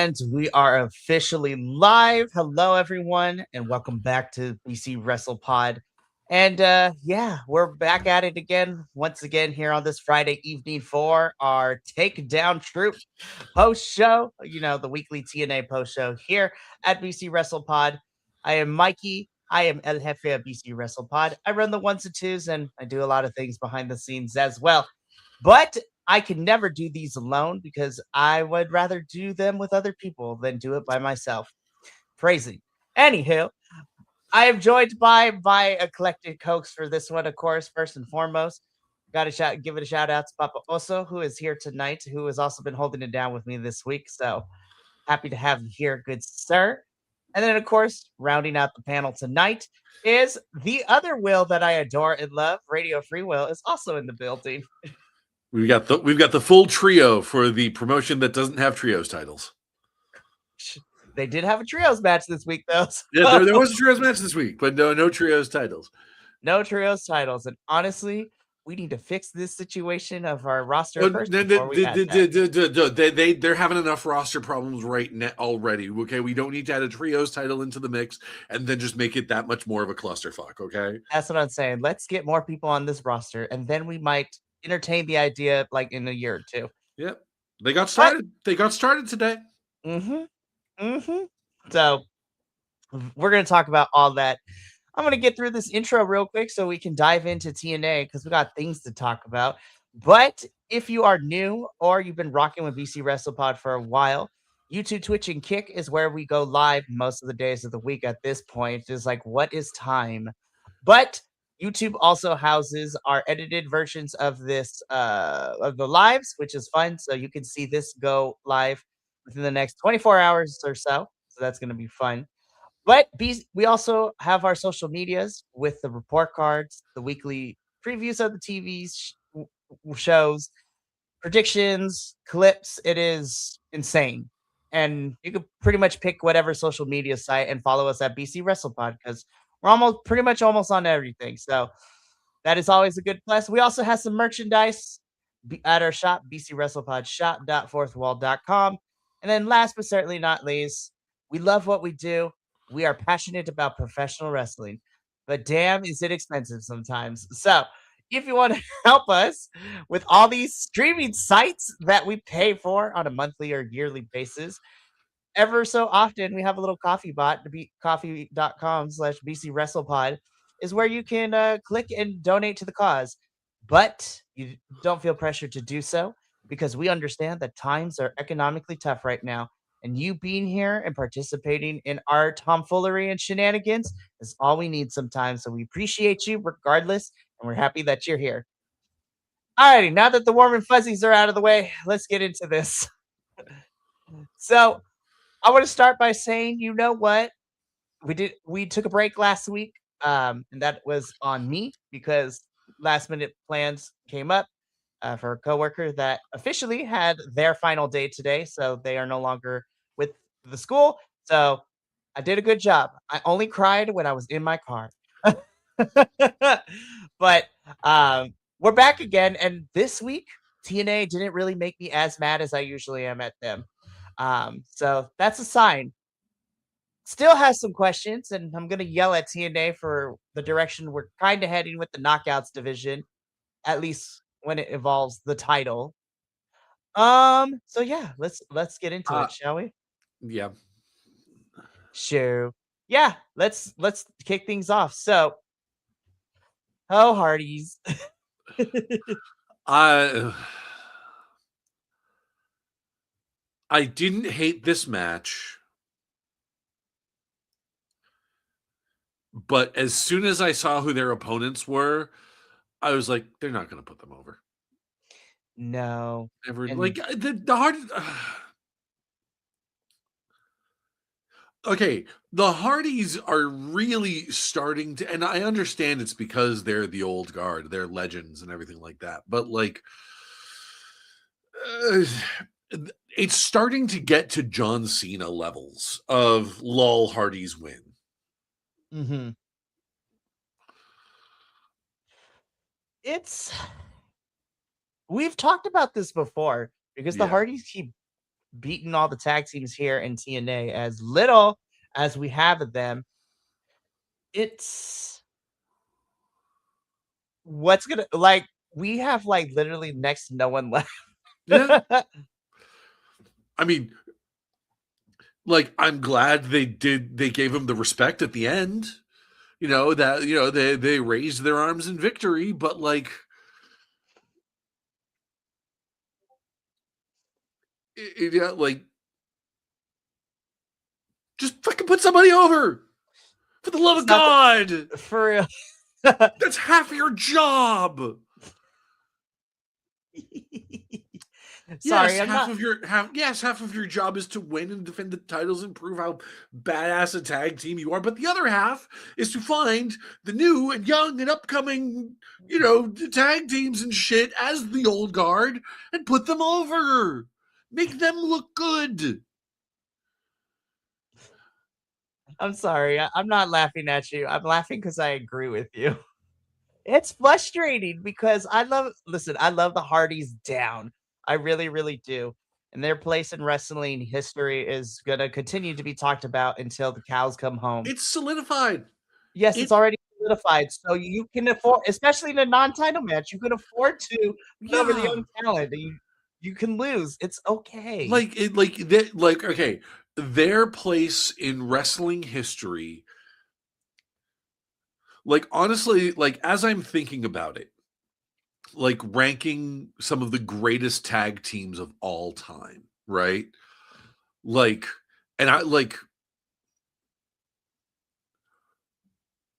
And we are officially live. Hello, everyone, and welcome back to BC Wrestle Pod. And yeah, we're back at it again, once again, here on this Friday evening for our Takedown Troupe post show. You know, the weekly TNA post show here at BC Wrestle Pod. I am Mikey. I am El Jefe of BC Wrestle Pod. I run the ones and twos, and I do a lot of things behind the scenes as well. But I can never do these alone because I would rather do them with other people than do it by myself. Crazy. Anywho, I am joined by my eclectic host for this one, of course. First and foremost, give it a shout out to Papa Oso, who is here tonight, who has also been holding it down with me this week. So happy to have you here, good sir. And then, of course, rounding out the panel tonight is the other Will that I adore and love. Radio Free Will is also in the building. We've got the full trio for the promotion that doesn't have trios titles. They did have a trios match this week, though. So. Yeah, there was a trios match this week, but no trios titles. No trios titles, and honestly, we need to fix this situation of our roster first. They're having enough roster problems right now already. Okay, we don't need to add a trios title into the mix and then just make it that much more of a clusterfuck. Okay, that's what I'm saying. Let's get more people on this roster, and then we might entertain the idea like in a year or two. Yep, they got started. They got started today. So we're gonna talk about all that. I'm going to get through this intro real quick so we can dive into TNA because we got things to talk about. But if you are new or you've been rocking with BC WrestlePod for a while, YouTube, Twitch, and Kick is where we go live most of the days of the week at this point. It's like, what is time? But YouTube also houses our edited versions of this, of the lives, which is fun. So you can see this go live within the next 24 hours or so. So that's going to be fun. But we also have our social medias with the report cards, the weekly previews of the TV shows, predictions, clips. It is insane. And you can pretty much pick whatever social media site and follow us at BC WrestlePod because we're pretty much almost on everything. So that is always a good plus. We also have some merchandise at our shop, bcwrestlepodshop.fourthwall.com. And then last but certainly not least, we love what we do. We are passionate about professional wrestling, but damn, is it expensive sometimes. So if you want to help us with all these streaming sites that we pay for on a monthly or yearly basis, ever so often we have a little coffee bot, coffee.com/BC WrestlePod is where you can click and donate to the cause. But you don't feel pressured to do so because we understand that times are economically tough right now. And you being here and participating in our tomfoolery and shenanigans is all we need sometimes. So we appreciate you regardless, and we're happy that you're here. Alrighty, now that the warm and fuzzies are out of the way, let's get into this. So I want to start by saying, you know what? We took a break last week, and that was on me because last minute plans came up for a coworker that officially had their final day today, so they are no longer with the school. So I did a good job. I only cried when I was in my car. But we're back again, and this week TNA didn't really make me as mad as I usually am at them. So that's a sign. Still has some questions, and I'm going to yell at TNA for the direction we're kind of heading with the Knockouts division, at least when it involves the title. So yeah, let's get into it, shall we? Yeah. Sure. Yeah, let's kick things off. So, oh Hardys. I didn't hate this match, but as soon as I saw who their opponents were, I was like, they're not going to put them over. No. Ever. Like the hard. Okay, the Hardys are really starting to, and I understand it's because they're the old guard, they're legends and everything like that. But like, it's starting to get to John Cena levels of lol Hardys win. Mm-hmm. We've talked about this before because the Hardys keep beaten all the tag teams here in TNA as little as we have of them. It's what's gonna like we have like literally next to no one left. Yeah. I mean, like, I'm glad they gave him the respect at the end. That they raised their arms in victory, but like yeah, like just fucking put somebody over for the love It's of not God. for real. That's half your job. Sorry, I'm not. Half of your job is to win and defend the titles and prove how badass a tag team you are, but the other half is to find the new and young and upcoming, tag teams and shit as the old guard and put them over. Make them look good. I'm sorry. I'm not laughing at you. I'm laughing because I agree with you. It's frustrating because I love the Hardys down. I really, really do. And their place in wrestling history is going to continue to be talked about until the cows come home. It's solidified. Yes, it's It already solidified. So you can afford, especially in a non-title match, you can afford to put over the yeah. young talent. You can lose. It's okay. Okay, their place in wrestling history, like, honestly, like, as I'm thinking about it, like, ranking some of the greatest tag teams of all time, right? Like, and I like,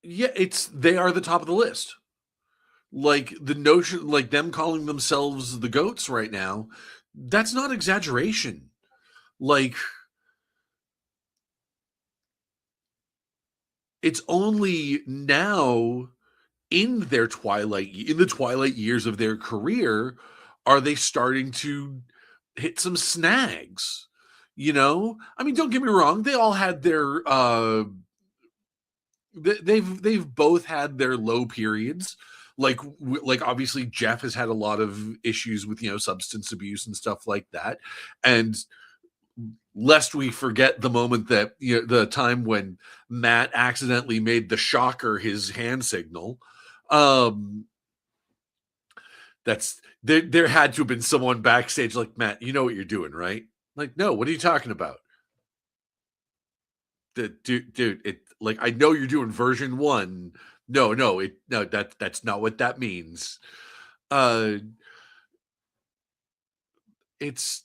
yeah, they are the top of the list. Like, the notion, like, them calling themselves the goats right now, that's not exaggeration. Like, it's only now in the twilight years of their career are they starting to hit some snags. I mean, don't get me wrong, they all had their they've both had their low periods. Like obviously Jeff has had a lot of issues with substance abuse and stuff like that, and lest we forget the moment that the time when Matt accidentally made the shocker his hand signal. That's there had to have been someone backstage like, Matt, you know what you're doing, right? Like, no, what are you talking about? Dude, it, like, I know you're doing version 1. No, that's not what that means. Uh it's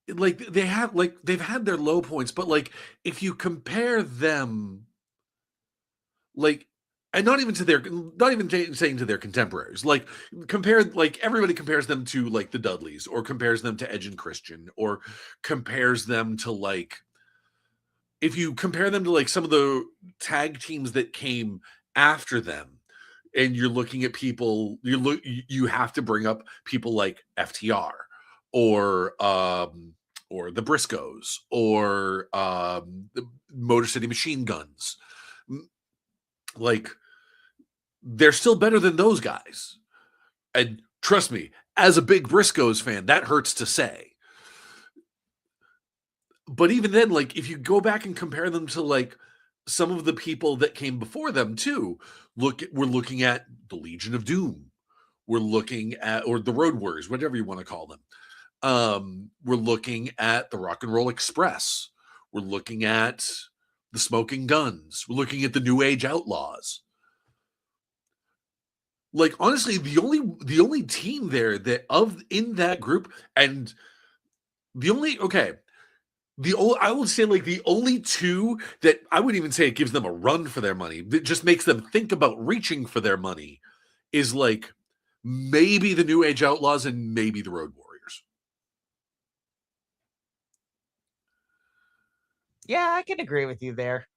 they've had their low points, but like, if you compare them, like, and not even saying to their contemporaries, like, everybody compares them to like the Dudleys, or compares them to Edge and Christian, or compares them to, like, if you compare them to like some of the tag teams that came after them, and you're looking at people, you have to bring up people like FTR, or the Briscoes, or the Motor City Machine Guns. Like, they're still better than those guys. And trust me, as a big Briscoes fan, that hurts to say. But even then, like, if you go back and compare them to like some of the people that came before them too, we're looking at the Legion of Doom. We're looking at, or the Road Warriors, whatever you want to call them. We're looking at the Rock and Roll Express. We're looking at the Smoking Guns. We're looking at the New Age Outlaws. Like, honestly, the only team there that in that group, and the only okay, I would say, like, the only two that I wouldn't even say it gives them a run for their money, that just makes them think about reaching for their money, is like maybe the New Age Outlaws and maybe the Road Warriors. Yeah, I can agree with you there.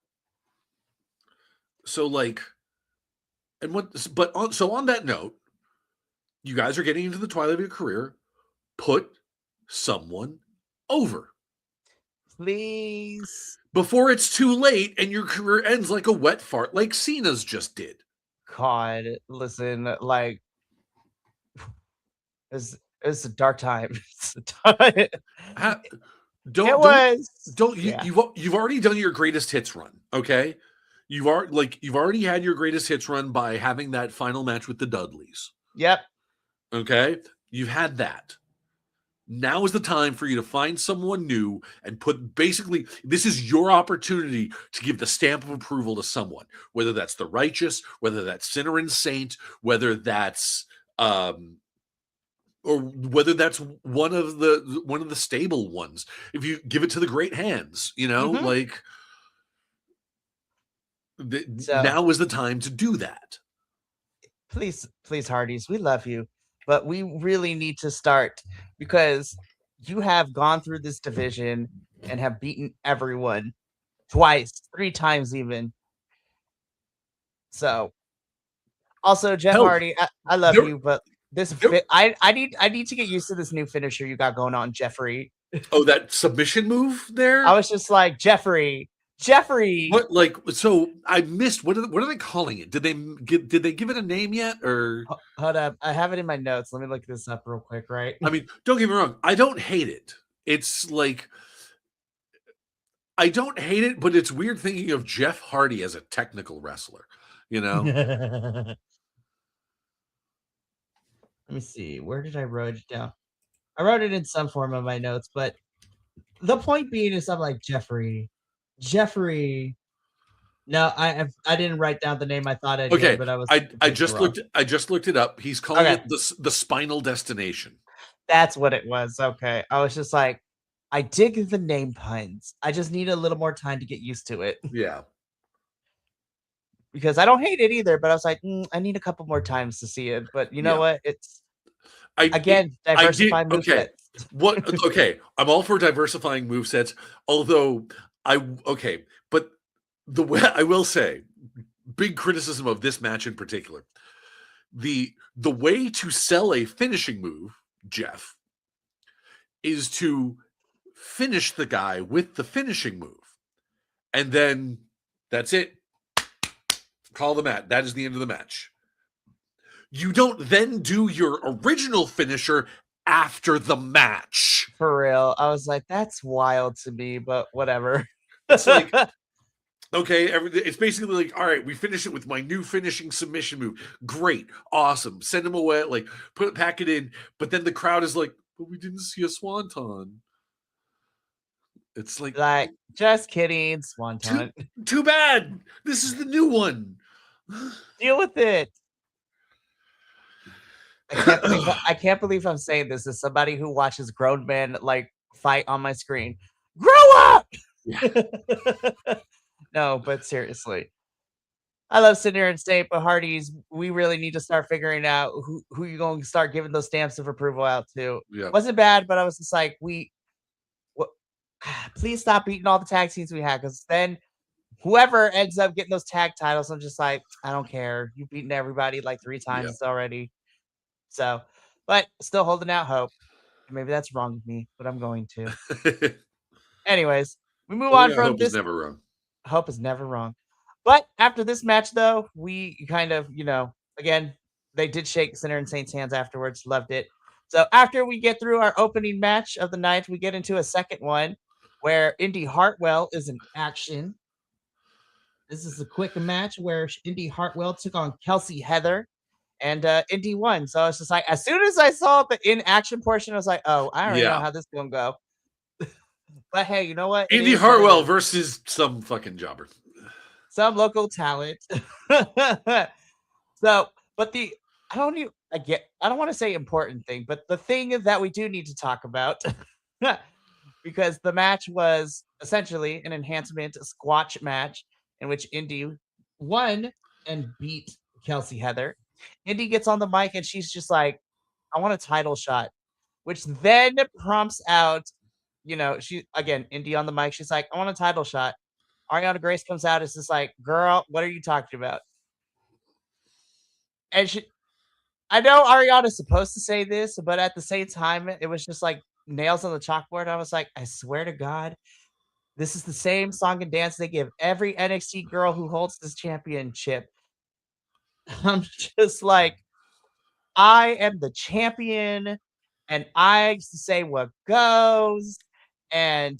So like, so on that note, you guys are getting into the twilight of your career. Put someone over. Please. Before it's too late and your career ends like a wet fart, like Cena's just did. God, listen, like, It was a dark time. Ha- It don't was. you, Yeah. you've already done your greatest hits run, okay? You've already had your greatest hits run by having that final match with the Dudleys, Yep. okay? You've had that. Now is the time for you to find someone new and put basically this is your opportunity to give the stamp of approval to someone, whether that's the righteous, whether that's sinner and saint, whether that's or whether that's one of the stable ones. If you give it to the great hands, you know, Mm-hmm. like So now is the time to do that. please, Hardys, we love you, but we really need to start because you have gone through this division and have beaten everyone twice, 3 times even. So also, Jeff Hell, Hardy, I love there, you, but there I need to get used to this new finisher you got going on, Jeffrey. oh, that submission move I there. was just like, Jeffrey. What like so I missed what are they calling it? Did they give it a name yet or Hold up, I have it in my notes. Let me look this up real quick. Right? I mean, don't get me wrong, I don't hate it. It's like I don't hate it, but it's weird thinking of Jeff Hardy as a technical wrestler, you know? Let me see. Where did I write it down? I wrote it in some form of my notes, but the point being is, I'm like Jeffrey. No, I didn't write down the name I thought I did, Okay, but I was completely wrong. I just looked it up. He's calling Okay, it the spinal destination. that's what it was. Okay, I was just like, I dig the name puns. I just need a little more time to get used to it Yeah. because I don't hate it either. But I was like, I need a couple more times to see it. But you know Yeah. what? It's I it, again I did diversify okay. movesets. What okay, I'm all for diversifying movesets, although okay, but the way I will say, big criticism of this match in particular. The way to sell a finishing move, Jeff, is to finish the guy with the finishing move. And then that's it. Call the match. That is the end of the match. You don't then do your original finisher after the match. For real, I was like, that's wild to me, but whatever. It's like, okay, it's basically like, all right, we finish it with my new finishing submission move. Great, awesome. Send him away, like pack it in. But then the crowd is like, but we didn't see a swanton. It's like, Like, just kidding, too Swanton. too bad. This is the new one. Deal with it. I can't believe I'm saying this as somebody who watches grown men like fight on my screen. Grow up. Yeah. No, but seriously. I love sitting here and saying, but Hardy's, we really need to start figuring out who you're going to start giving those stamps of approval out to. Yeah. Wasn't bad, but I was just like, please stop beating all the tag teams we had, because then whoever ends up getting those tag titles, I'm just like, I don't care. You've beaten everybody like 3 times already. So, but still holding out hope. Maybe that's wrong with me, but I'm going to. Anyways, we move on from hope is this. never wrong. Hope is never wrong. But after this match, though, we kind of, again, they did shake Sinner and Saint's hands afterwards. Loved it. So after we get through our opening match of the night, we get into a second one where Indy Hartwell is in action. This is a quick match where Indy Hartwell took on Kelsey Heather, and Indy won. So it's just like, as soon as I saw the in action portion, I was like, oh, I already know how this is going to go. But hey, you know what? Indy Hartwell versus some fucking jobber. Some local talent. So, but I don't want to say important thing, but the thing that we do need to talk about, because the match was essentially an enhancement squash match in which Indy won and beat Kelsey Heather. Indy gets on the mic and she's just like, I want a title shot, which then prompts out, she again, Indy on the mic. She's like, I want a title shot. Ariana Grace comes out. It's just like, girl, what are you talking about? And I know Ariana's supposed to say this, but at the same time, it was just like nails on the chalkboard. I was like, I swear to God, this is the same song and dance they give every NXT girl who holds this championship. I'm just like, I am the champion. and I used to say what goes, and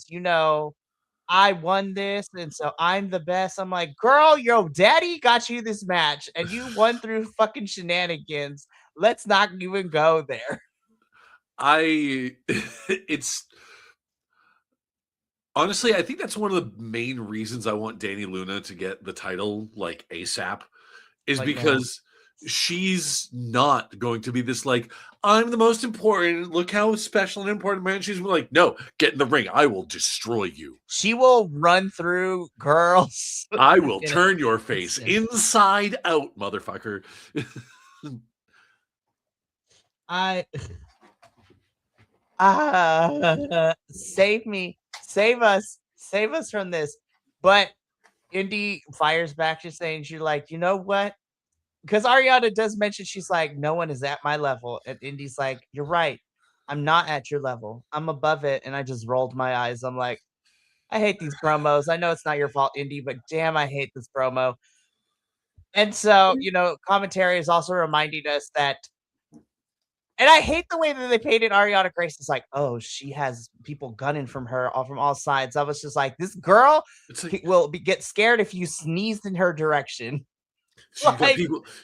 I won this, and so I'm the best. I'm like, girl, yo, daddy got you this match, and you won through fucking shenanigans. Let's not even go there. I it's honestly, I think that's one of the main reasons I want Danny Luna to get the title like ASAP is Like, now. because she's not going to be this like I'm the most important. Look how special and important man. She's like, no, get in the ring. I will destroy you. She will run through girls. I will in an turn your face instant. inside out, motherfucker. I save me, save us from this. But Indy fires back, just saying, she's like, you know what? Because Ariana does mention she's like, no one is at my level, and Indy's like, you're right. I'm not at your level. I'm above it. And I just rolled my eyes. I'm like, I hate these promos. I know it's not your fault, Indy, but damn, I hate this promo. And so, commentary is also reminding us that, and I hate the way that they painted Ariana Grace. It's like, oh, she has people gunning from her all from all sides. I was just like, this girl will get scared if you sneezed in her direction.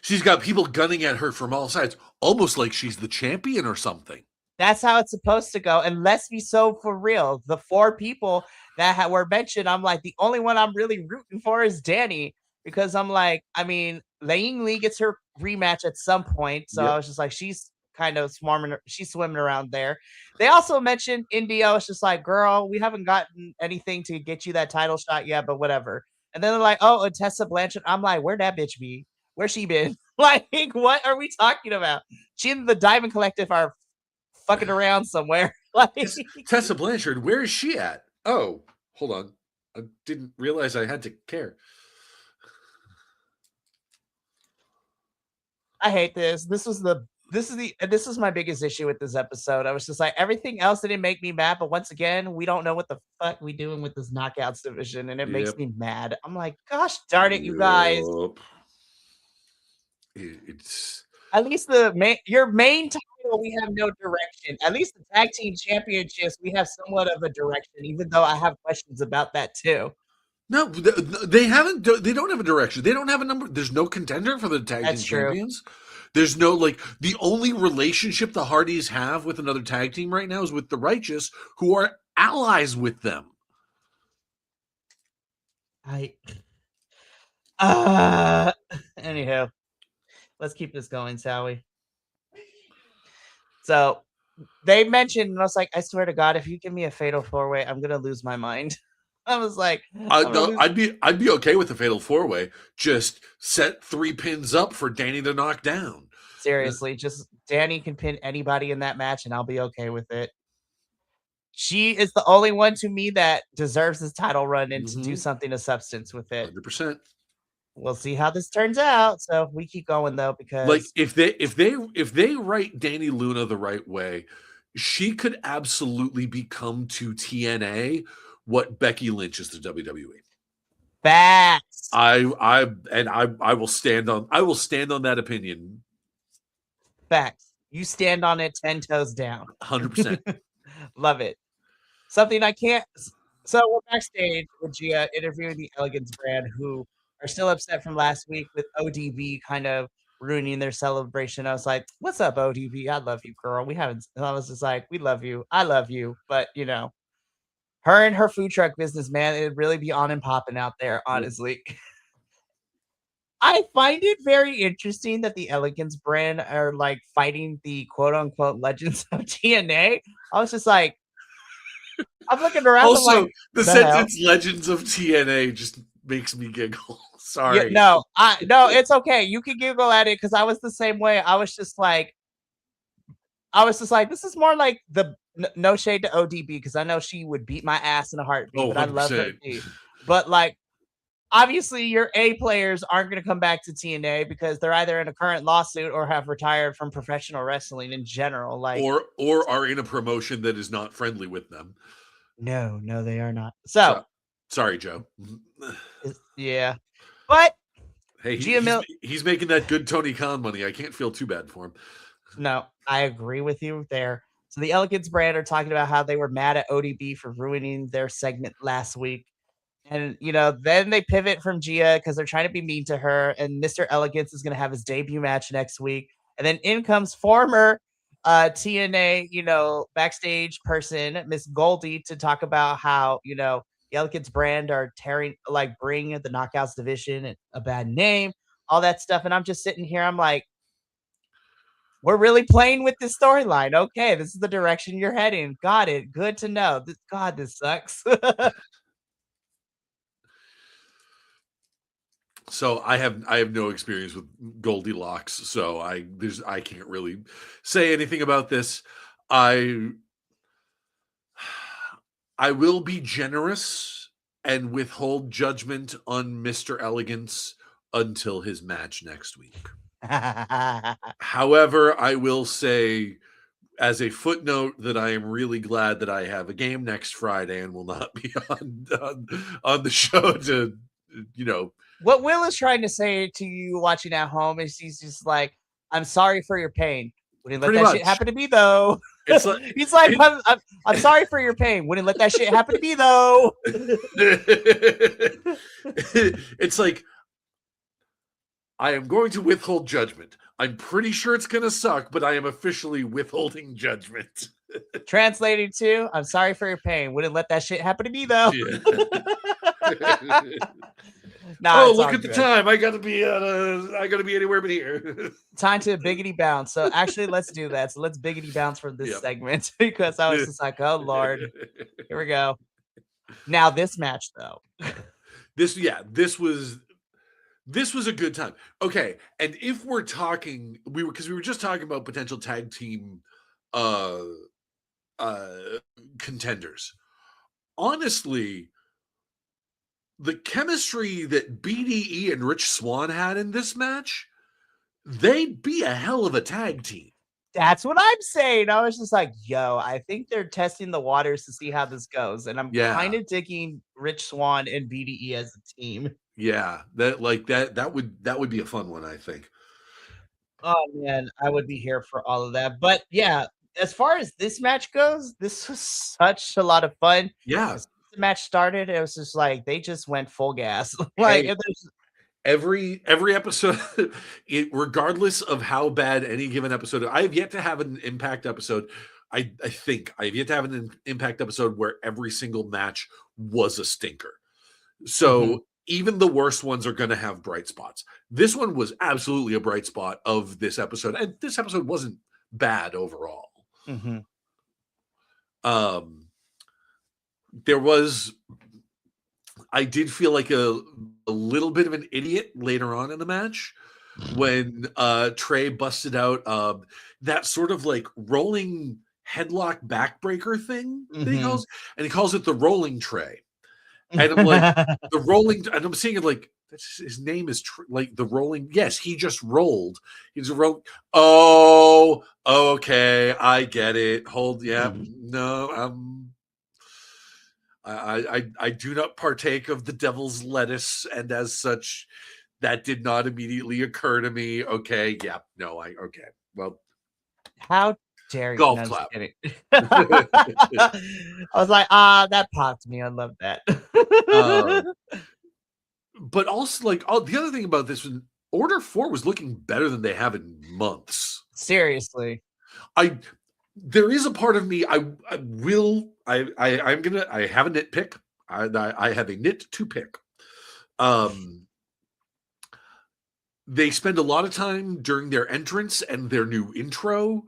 She's got people gunning at her from all sides, almost like she's the champion or something. That's how it's supposed to go. And let's be so for real. The 4 people that were mentioned, I'm like, the only one I'm really rooting for is Danny, because I'm like, I mean, Laying Lee gets her rematch at some point. So I was just like, she's kind of she's swimming around there. They also mentioned India. I was just like, girl, we haven't gotten anything to get you that title shot yet, but whatever. And then they're like, oh, and Tessa Blanchard. I'm like, where'd that bitch be? Where's she been? Like, what are we talking about? She and the Diamond Collective are fucking around somewhere. Like, Tessa Blanchard, where is she at? Oh, hold on. I didn't realize I had to care. I hate this. This is my biggest issue with this episode. I was just like, everything else didn't make me mad, but once again, we don't know what the fuck we doing with this knockouts division, and it makes me mad. I'm like, gosh darn it, you guys. It's at least your main title, we have no direction. At least the tag team championships, we have somewhat of a direction, even though I have questions about that too. No, they haven't. They don't have a direction. They don't have a number. There's no contender for the tag team champions. There's no the only relationship the Hardys have with another tag team right now is with the Righteous, who are allies with them. Anyhow, let's keep this going, shall we? So they mentioned, and I was like, I swear to God, if you give me a fatal 4-way, I'm gonna lose my mind. I was like, I'd be okay with a fatal 4-way. Just set 3 pins up for Danny to knock down. Seriously, just Danny can pin anybody in that match, and I'll be okay with it. She is the only one to me that deserves this title run and to do something of substance with it. 100%. We'll see how this turns out. So we keep going though, because like if they write Danny Luna the right way, she could absolutely become to TNA what Becky Lynch is to WWE. Facts. I will stand on that opinion. Facts. You stand on it 10 toes down. 100%. Love it. Something I can't. So we're backstage with Gia interviewing the Elegance brand, who are still upset from last week with ODB kind of ruining their celebration. I was like, what's up, ODB? I love you, girl. We haven't. I was just like, we love you. I love you. But, her and her food truck business, man, it'd really be on and popping out there, honestly. I find it very interesting that the Elegance brand are like fighting the quote unquote legends of TNA. I was just like, I'm looking around. Also, like, the sentence "Legends of TNA" just makes me giggle. Sorry. No, it's okay. You can giggle at it because I was the same way. I was just like, this is more like the no shade to ODB because I know she would beat my ass in a heartbeat. But I love her. But like, obviously, your A players aren't going to come back to TNA because they're either in a current lawsuit or have retired from professional wrestling in general. Like, or are in a promotion that is not friendly with them. No, they are not. So sorry, Joe. Yeah, but hey, he's making that good Tony Khan money. I can't feel too bad for him. No, I agree with you there. So the Elegance brand are talking about how they were mad at ODB for ruining their segment last week. And, then they pivot from Gia because they're trying to be mean to her. And Mr. Elegance is going to have his debut match next week. And then in comes former TNA, backstage person, Miss Goldie, to talk about how, the Elegance brand are bring the Knockouts division a bad name, all that stuff. And I'm just sitting here, I'm like, we're really playing with this storyline. Okay, this is the direction you're heading. Got it. Good to know. God, this sucks. So I have no experience with Goldilocks, so I can't really say anything about this. I will be generous and withhold judgment on Mr. Elegance until his match next week. However, I will say as a footnote that I am really glad that I have a game next Friday and will not be on the show to, What Will is trying to say to you watching at home is he's just like, I'm sorry for your pain. Wouldn't let pretty that much shit happen to me though. It's like he's like, I'm sorry for your pain. Wouldn't let that shit happen to me though. It's like, I am going to withhold judgment. I'm pretty sure it's going to suck, but I am officially withholding judgment. Translating to, I'm sorry for your pain. Wouldn't let that shit happen to me though. Yeah. Nah, look at the time. I gotta be anywhere but here. Time to biggity bounce. So actually, let's do that. So let's biggity bounce for this segment because I was just like, oh Lord, here we go. Now this match though. This was a good time. Okay, and if we're talking, we were just talking about potential tag team contenders. Honestly, the chemistry that BDE and Rich Swann had in this match, they'd be a hell of a tag team. That's what I'm saying. I was just like, yo, I think they're testing the waters to see how this goes. And I'm kind of digging Rich Swann and BDE as a team. Yeah, that would be a fun one, I think. Oh man, I would be here for all of that. But yeah, as far as this match goes, this was such a lot of fun. Yeah. As the match started, it was just like they just went full gas. Like every episode, regardless of how bad any given episode, I have yet to have an Impact episode. I think I have yet to have an Impact episode where every single match was a stinker. So even the worst ones are going to have bright spots. This one was absolutely a bright spot of this episode, and this episode wasn't bad overall. I did feel like a little bit of an idiot later on in the match when Trey busted out that sort of like rolling headlock backbreaker thing that he calls it the rolling tray. And I'm like, the rolling, and I'm seeing it like, his name is like the rolling. Yes, he just rolled. He's a roll. Oh, okay. I get it. Hold. Yeah. No, I do not partake of the devil's lettuce. And as such, that did not immediately occur to me. Okay. Yeah. No, okay. Well, how dare you? Golf clap. I was like, that popped me. I love that. But also, like, the other thing about this was Order 4 was looking better than they have in months. Seriously. There is a part of me, I have a nitpick. I have a nit to pick. They spend a lot of time during their entrance and their new intro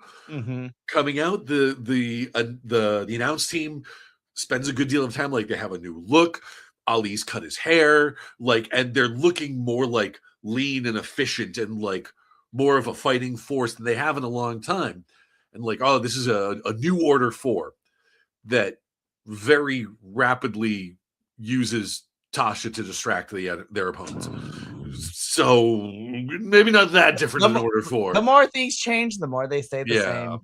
coming out. The announce team spends a good deal of time, like they have a new look. Ali's cut his hair, and they're looking more like lean and efficient and like more of a fighting force than they have in a long time. And this is a new Order 4 that very rapidly uses Tasha to distract their opponents. So maybe not that different than Order 4. The more things change, the more they stay the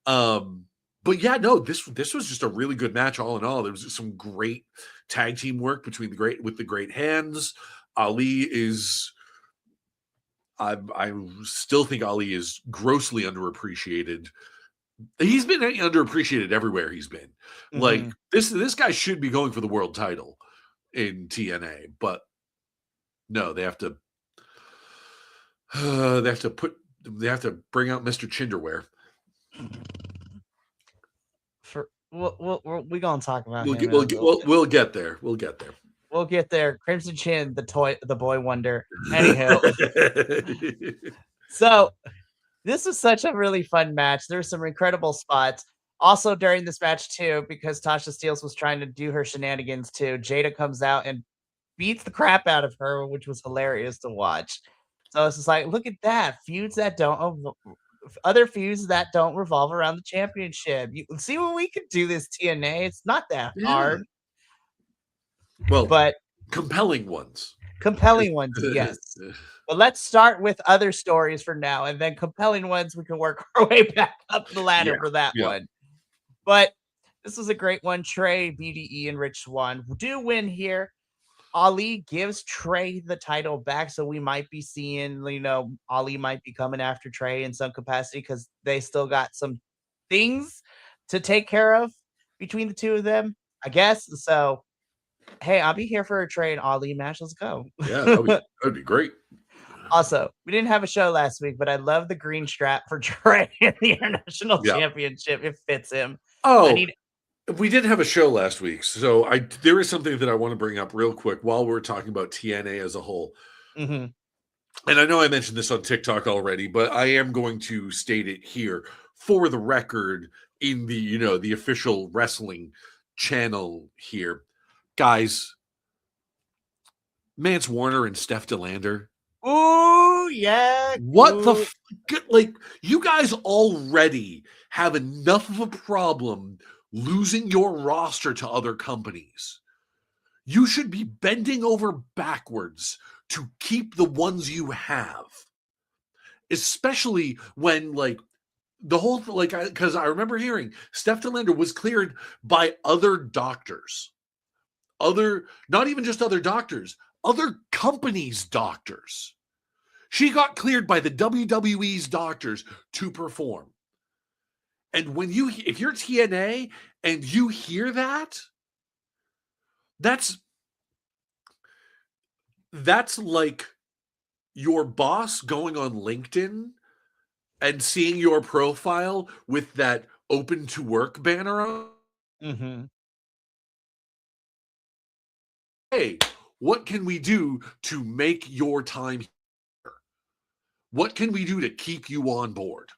same. But yeah, no, this was just a really good match all in all. There was some great tag team work between the great hands. Ali is, I still think Ali is grossly underappreciated He's been underappreciated everywhere he's been. Like Mm-hmm. this guy should be going for the world title in TNA, but no, they have to they have to bring out Mr. Chinderware. We gonna talk about him in a little bit. We'll get there. We'll get there. We'll get there. Crimson Chin, the boy wonder. Anywho, so this was such a really fun match. There's some incredible spots. Also during this match too, because Tasha Steelz was trying to do her shenanigans too. Jada comes out and beats the crap out of her, which was hilarious to watch. So it's just like, look at that feuds that don't other feuds that don't revolve around the championship. You see what we could do this TNA. It's not that hard, well, but compelling ones. Compelling ones, yes. But let's start with other stories for now, and then compelling ones we can work our way back up the ladder for that one. But this was a great one. Trey, BDE, and Rich Swann do win here. Ali gives Trey the title back, so we might be seeing, Ali might be coming after Trey in some capacity because they still got some things to take care of between the two of them, I guess. So, hey, I'll be here for a Trey and Ali match. Let's go. Yeah, that'd be great. Also, we didn't have a show last week, but I love the green strap for Trey in the International Championship. It fits him. Oh, we didn't have a show last week, so there is something that I want to bring up real quick while we're talking about TNA as a whole. Mm-hmm. And I know I mentioned this on TikTok already, but I am going to state it here for the record in the the official wrestling channel here, guys. Mance Warner and Steph DeLander. Ooh, yeah. What the like? You guys already have enough of a problem losing your roster to other companies. You should be bending over backwards to keep the ones you have. Especially when the whole because I remember hearing Steph DeLander was cleared by other doctors. Not even just other doctors, other companies' doctors. She got cleared by the WWE's doctors to perform. And if you're TNA and you hear that, that's like your boss going on LinkedIn and seeing your profile with that open to work banner on. Mm-hmm. Hey, what can we do to make your time here? What can we do to keep you on board?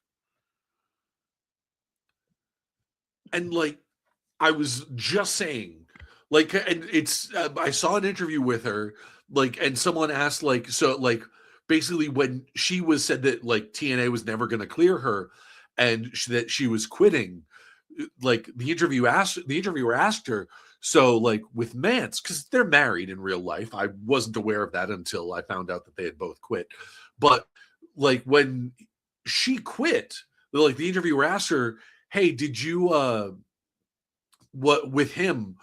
And I was just saying, and it's I saw an interview with her, and someone asked, basically when she said that TNA was never going to clear her, and that she was quitting. The interviewer asked her, so with Mance, because they're married in real life. I wasn't aware of that until I found out that they had both quit. But when she quit, the interviewer asked her, hey, did you what with him,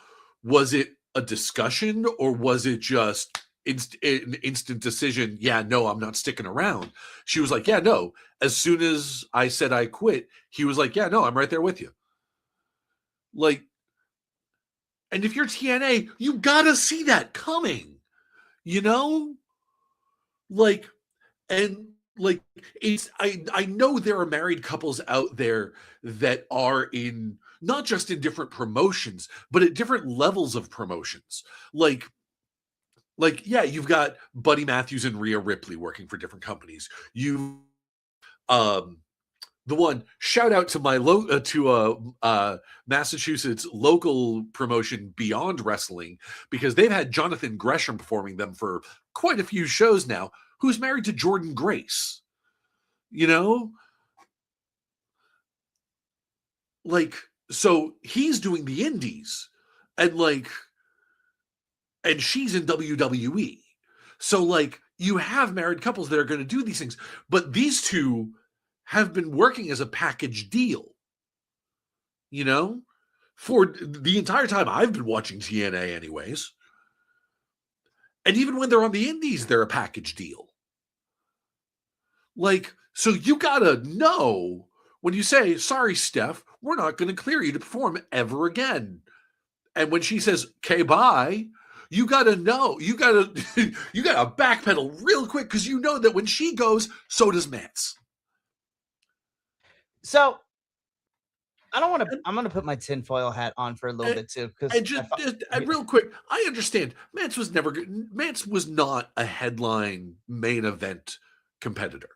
was it a discussion or was it just an instant decision? Yeah, no, I'm not sticking around. She was like, yeah, no. As soon as I said I quit, he was like, yeah, no, I'm right there with you. And if you're TNA, you gotta see that coming, it's I know there are married couples out there that are in not just in different promotions, but at different levels of promotions. Yeah, you've got Buddy Matthews and Rhea Ripley working for different companies. You the one shout out to my Massachusetts local promotion Beyond Wrestling, because they've had Jonathan Gresham performing them for quite a few shows now, who's married to Jordan Grace. So he's doing the indies and she's in WWE. So you have married couples that are going to do these things, but these two have been working as a package deal, for the entire time I've been watching TNA anyways. And even when they're on the indies, they're a package deal. So you gotta know when you say, sorry, Steph, we're not going to clear you to perform ever again. And when she says, okay, bye, you got to know, you got to backpedal real quick because you know that when she goes, so does Mance. So I don't want to. I'm going to put my tinfoil hat on for a little bit too, because and real quick, I understand Mance was not a headline main event competitor,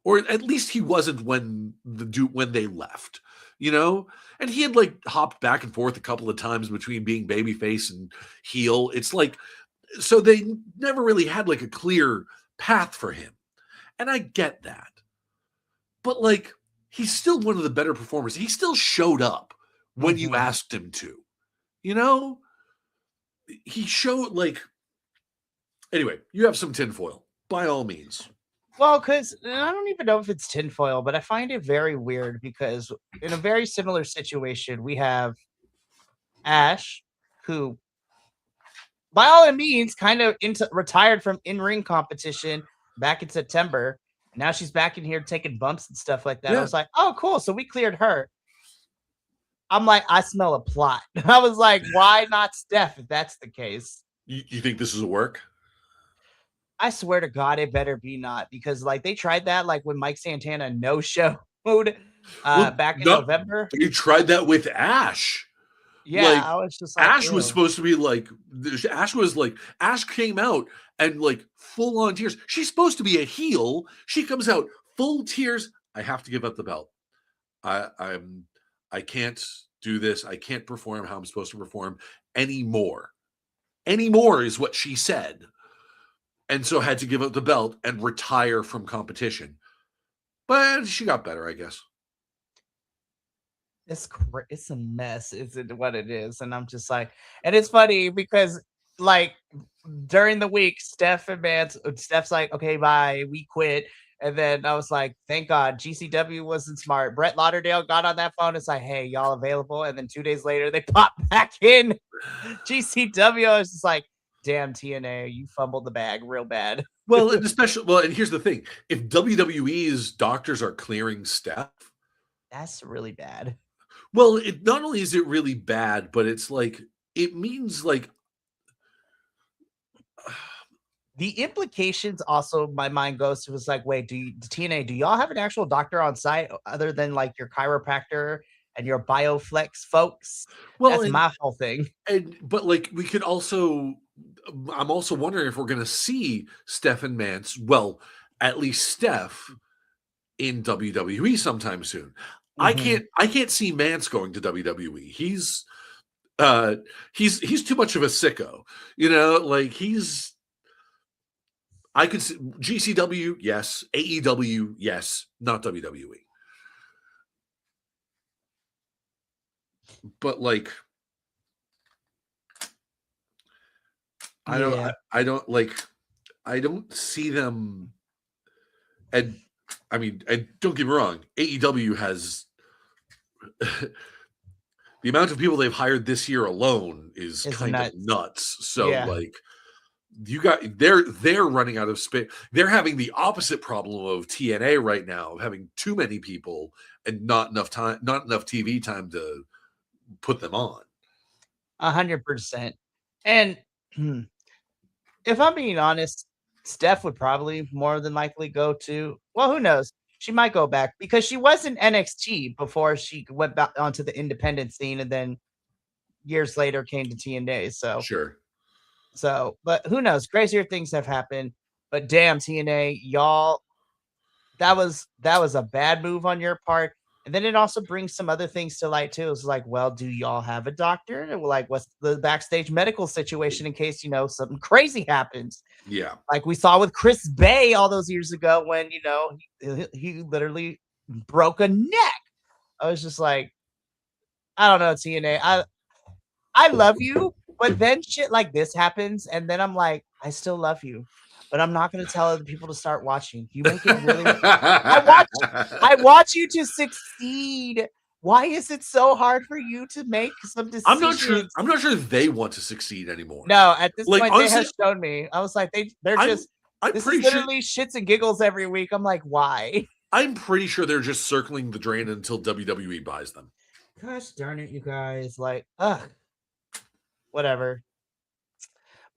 or at least he wasn't when they left, you know. And he had like hopped back and forth a couple of times between being babyface and heel. It's like, so they never really had like a clear path for him, and I get that, but like, he's still one of the better performers. He still showed up when you asked him to, you know? He showed like, anyway, you have some tinfoil, by all means. Well, because I don't even know if it's tinfoil, but I find it very weird because in a very similar situation, we have Ash, who, by all means, kind of retired from in-ring competition back in September. Now she's back in here taking bumps and stuff like that. Yeah. I was like, oh, cool. So we cleared her. I'm like, I smell a plot. I was like, why not Steph if that's the case? You think this is a work? I swear to God, it better be not, because like they tried that like when Mike Santana no-showed back in November. You tried that with Ash. Yeah, like, I was just like, Ash was supposed to be like, Ash came out and like full on tears. She's supposed to be a heel. She comes out full tears. I have to give up the belt. I can't do this. I can't perform how I'm supposed to perform anymore. Anymore is what she said. And so had to give up the belt and retire from competition. But she got better, I guess. It's a mess, is it what it is? And I'm just like, and it's funny because like during the week, Steph's like, okay, bye, we quit. And then I was like, thank God, GCW wasn't smart. Brett Lauderdale got on that phone. It's like, hey, y'all available? And then 2 days later, they popped back in. GCW, I was just like, damn, TNA, you fumbled the bag real bad. Well, and here's the thing. If WWE's doctors are clearing Steph, that's really bad. Well, it not only is it really bad, but it's like, it means like the implications also, my mind goes to, was like, wait, TNA, do y'all have an actual doctor on site other than like your chiropractor and your BioFlex folks? Well, that's my whole thing. But like, we could also, I'm also wondering if we're going to see Steph and Mance, well, at least Steph in WWE sometime soon. Mm-hmm. I can't see Mance going to WWE. He's too much of a sicko, you know, like I could see GCW, yes. AEW, yes. Not WWE. But like, I don't see them. And I mean, and don't get me wrong, AEW has the amount of people they've hired this year alone is kind of nuts. So like, they're running out of space. They're having the opposite problem of TNA right now, of having too many people and not enough TV time to put them on. 100%. And if I'm being honest, Steph would probably more than likely go to, well, who knows? She might go back because she was in NXT before she went back onto the independent scene, and then years later came to TNA. So sure. So, but who knows? Crazier things have happened. But damn, TNA, y'all, that was a bad move on your part. And then it also brings some other things to light too. It's like, well, do y'all have a doctor? And like, what's the backstage medical situation in case, you know, something crazy happens? Yeah. Like we saw with Chris Bay all those years ago when, you know, he literally broke a neck. I was just like, I don't know, TNA. I love you, but then shit like this happens, and then I'm like, I still love you, but I'm not going to tell other people to start watching. You make it really. I watch you to succeed. Why is it so hard for you to make some decisions? I'm not sure they want to succeed anymore. No, at this point, honestly, they have shown me. I was like, they're just. This is literally shits and giggles every week. I'm like, why? I'm pretty sure they're just circling the drain until WWE buys them. Gosh darn it, you guys! Like, ugh, whatever.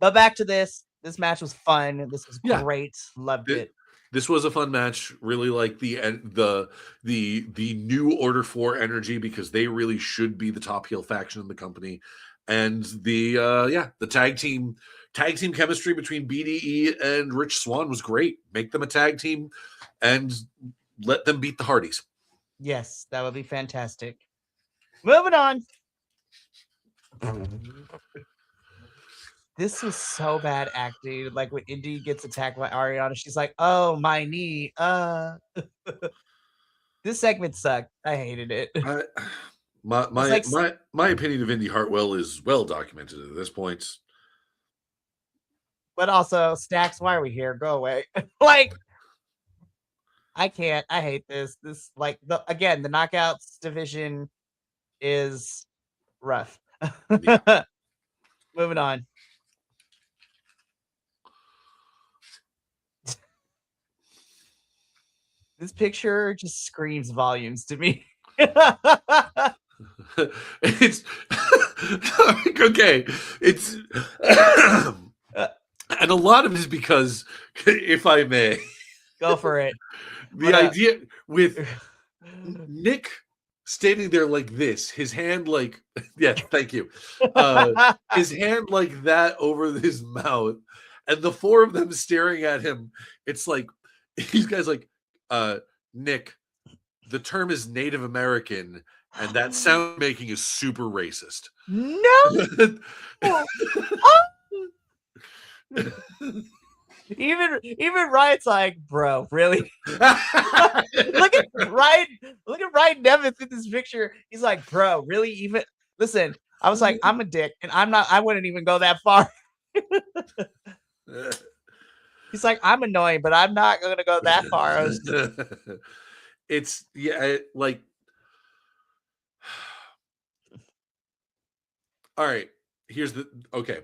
But back to this. This match was fun. This was Yeah, great. Loved it. this was a fun match. Really like the new Order 4 energy, because they really should be the top heel faction in the company. And the tag team chemistry between BDE and Rich Swann was great. Make them a tag team and let them beat the Hardys. Yes, that would be fantastic. Moving on. This was so bad acting. Like when Indy gets attacked by Ariana, she's like, "Oh, my knee." This segment sucked. I hated it. My opinion of Indy Hartwell is well documented at this point. But also, Stacks, why are we here? Go away. Like, I can't. I hate this. This, like, the Knockouts division is rough. Yeah. Moving on. This picture just screams volumes to me. It's okay. It's and a lot of it is because, if I may, go for it. The idea with Nick standing there like this, his hand like, yeah, thank you, his hand like that over his mouth, and the four of them staring at him. It's like these guys like, Nick, the term is Native American, and that sound making is super racist. No. Even Ryan's like, bro, really? Look at Ryan Nemeth in this picture. He's like, bro, really? Even listen, I was like, I'm a dick, and I wouldn't even go that far. He's like, I'm annoying, but I'm not gonna go that far. It's like, all right, here's the okay.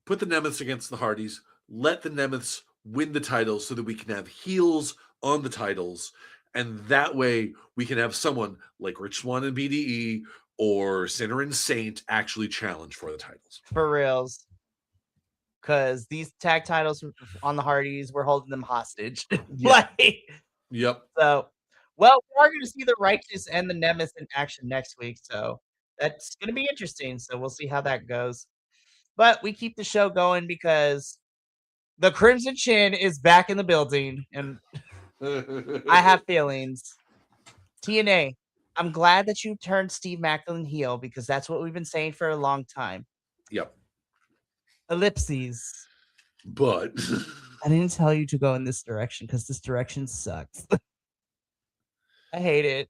Put the Nemeths against the Hardys. Let the Nemeths win the titles so that we can have heels on the titles. And that way we can have someone like Rich Swann and BDE or Sinner and Saint actually challenge for the titles. For reals. Because these tag titles on the Hardys, we're holding them hostage. Yeah. Like, yep. So, well, we are going to see the Righteous and the Nemeth in action next week. So that's going to be interesting. So we'll see how that goes. But we keep the show going because the Crimson Chin is back in the building, and I have feelings. TNA, I'm glad that you turned Steve Macklin heel, because that's what we've been saying for a long time. Yep. Ellipses. But I didn't tell you to go in this direction because this direction sucks. I hate it.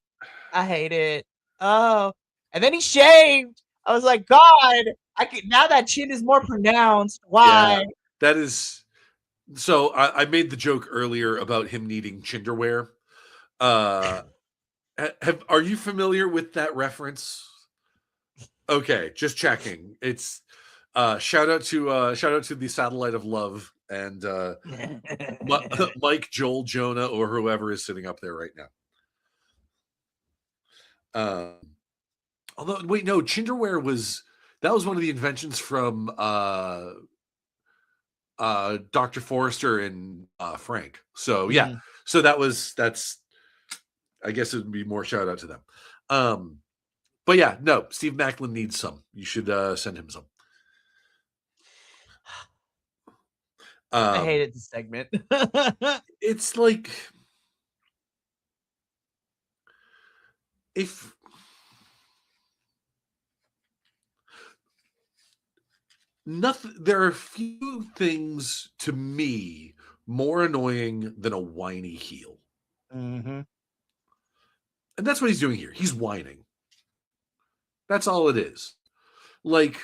I hate it. Oh, and then he shaved. I was like, God, now that chin is more pronounced. Why? Yeah, that is. So I made the joke earlier about him needing chinderwear. Are you familiar with that reference? Okay, just checking. It's shout out to the Satellite of Love and Mike, Joel, Jonah, or whoever is sitting up there right now. Although, wait, no, chinderwear was one of the inventions from Dr. Forrester and Frank. So yeah, so that's I guess it would be more shout out to them. But yeah, no, Steve Macklin needs some. You should send him some. I hated this segment. It's like, if nothing, there are few things to me more annoying than a whiny heel. Mm-hmm. And that's what he's doing here. He's whining. That's all it is. Like,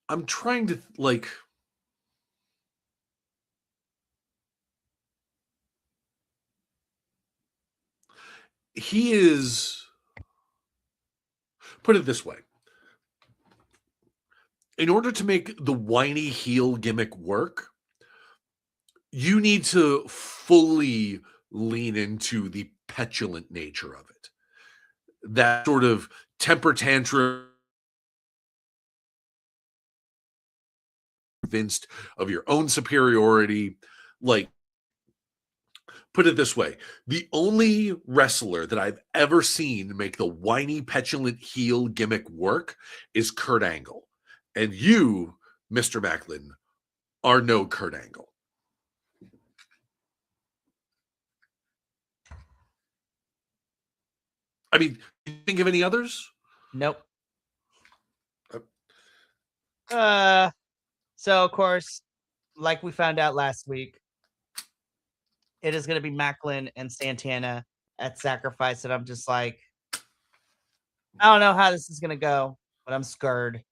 I'm trying to, like, he is, put it this way. In order to make the whiny heel gimmick work, you need to fully lean into the petulant nature of it. That sort of temper tantrum, convinced of your own superiority. Like, put it this way, the only wrestler that I've ever seen make the whiny, petulant heel gimmick work is Kurt Angle. And you, Mr. Macklin, are no Kurt Angle. I mean, can you think of any others? Nope. So of course, like we found out last week, it is going to be Macklin and Santana at Sacrifice, and I'm just like, I don't know how this is going to go, but I'm scared.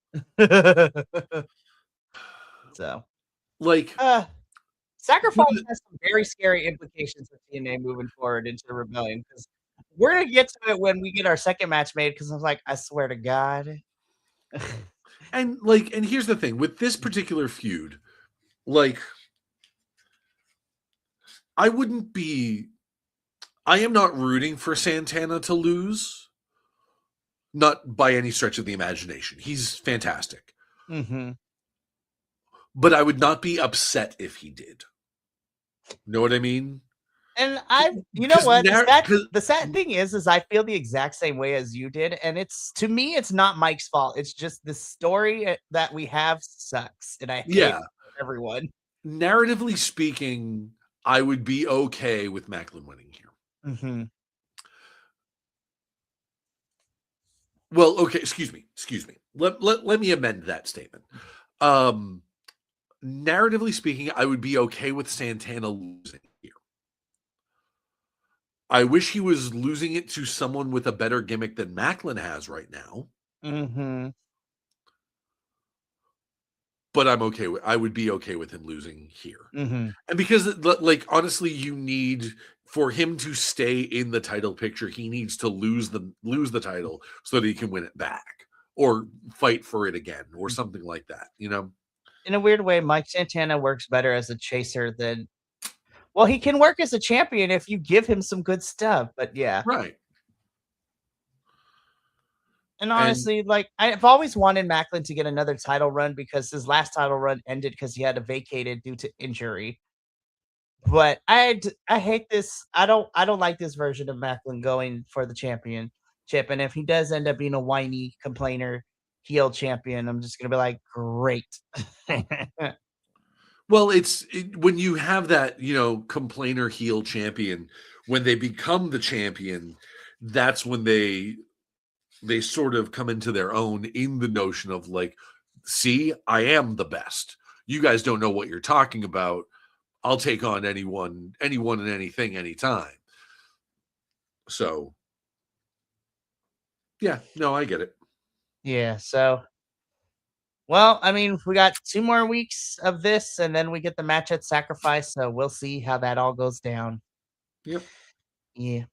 So, Like, Sacrifice has some very scary implications for TNA moving forward into the Rebellion, because we're gonna get to it when we get our second match made. Because I was like, I swear to God. and here's the thing with this particular feud, like, I am not rooting for Santana to lose, not by any stretch of the imagination. He's fantastic. Mm-hmm. But I would not be upset if he did. Know what I mean? And you know what? The sad thing is I feel the exact same way as you did. And to me, it's not Mike's fault. It's just the story that we have sucks. And I hate everyone. Narratively speaking, I would be okay with Macklin winning here. Mm-hmm. Well, okay, excuse me. Let me amend that statement. Narratively speaking, I would be okay with Santana losing here. I wish he was losing it to someone with a better gimmick than Macklin has right now. Mm-hmm. But I would be okay with him losing here. Mm-hmm. And because, like, honestly, you need, for him to stay in the title picture, he needs to lose the title so that he can win it back or fight for it again or something like that, you know? In a weird way, Mike Santana works better as a chaser than, well, he can work as a champion if you give him some good stuff, but yeah. Right. And honestly, like, I've always wanted Macklin to get another title run because his last title run ended because he had to vacate it due to injury. But I hate this. I don't like this version of Macklin going for the championship. And if he does end up being a whiny complainer heel champion, I'm just gonna be like, great. Well, when you have that, complainer heel champion, when they become the champion, that's when they sort of come into their own in the notion of like, see, I am the best. You guys don't know what you're talking about. I'll take on anyone and anything, anytime. So, yeah, no, I get it. Yeah, so, well, I mean, we got 2 more weeks of this, and then we get the match at Sacrifice, so we'll see how that all goes down. Yep. Yeah.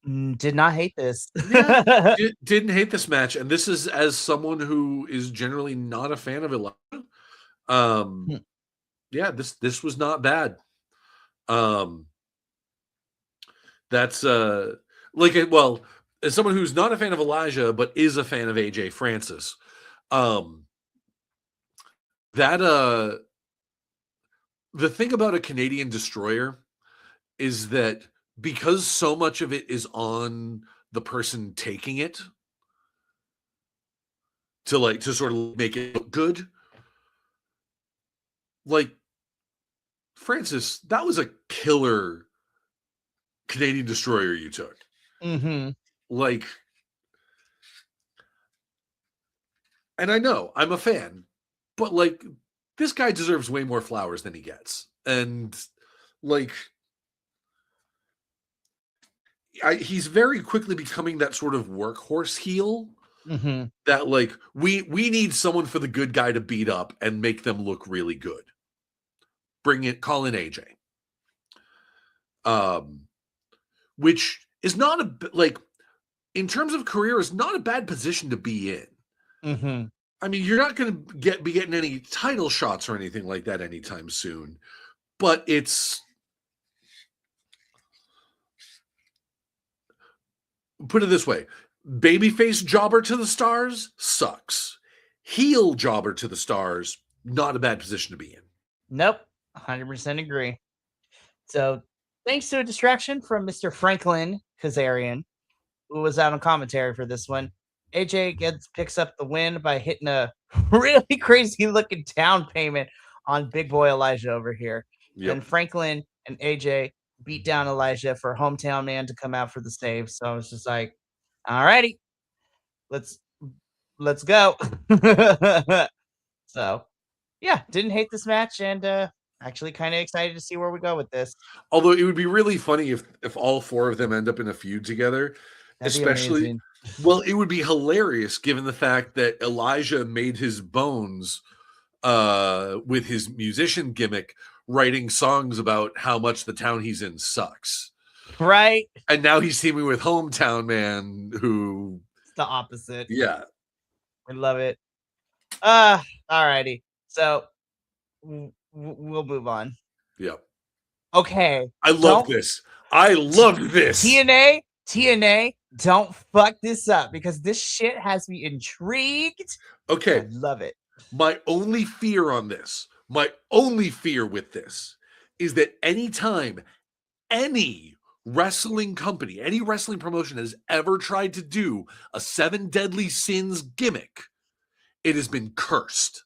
Did not hate this. Yeah, didn't hate this match, and this is as someone who is generally not a fan of Elijah. Yeah, this was not bad. That's well, as someone who's not a fan of Elijah but is a fan of AJ Francis, the thing about a Canadian destroyer is that because so much of it is on the person taking it to sort of make it look good, like, Francis, that was a killer Canadian destroyer you took. Mm-hmm. Like, and I know I'm a fan, but like, this guy deserves way more flowers than he gets. And like, he's very quickly becoming that sort of workhorse heel. Mm-hmm. That like, we need someone for the good guy to beat up and make them look really good. Call in AJ. Which is not like, in terms of career, is not a bad position to be in. Mm-hmm. I mean, you're not going to be getting any title shots or anything like that anytime soon, but it's, put it this way, babyface jobber to the stars sucks. Heel jobber to the stars, not a bad position to be in. Nope, 100% agree. So, thanks to a distraction from Mr. Franklin Kazarian, who was out on commentary for this one, AJ picks up the win by hitting a really crazy looking down payment on Big Boy Elijah over here. Yep. And Franklin and AJ beat down Elijah for hometown man to come out for the save. So I was just like, all righty, let's go. So yeah, didn't hate this match, and actually kind of excited to see where we go with this. Although it would be really funny if all four of them end up in a feud together. That'd Especially, well, it would be hilarious given the fact that Elijah made his bones with his musician gimmick, writing songs about how much the town he's in sucks. Right. And now he's teaming with Hometown Man, who... It's the opposite. Yeah. We love it. Alrighty. So, we'll move on. Yep. Okay. I love this. I love this. TNA, don't fuck this up, because this shit has me intrigued. Okay. I love it. My only fear with this is that anytime any wrestling company, any wrestling promotion has ever tried to do a 7 Deadly Sins gimmick, it has been cursed.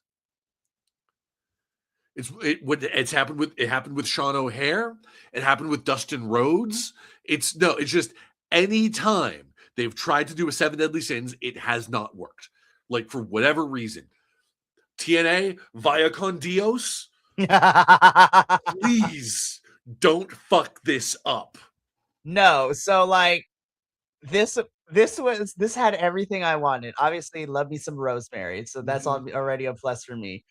It happened with Sean O'Hare. It happened with Dustin Rhodes. It's just any time they've tried to do a 7 Deadly Sins, it has not worked. Like, for whatever reason. TNA, via con Dios, please don't fuck this up. No, so like this had everything I wanted. Obviously, love me some Rosemary, so that's already a plus for me.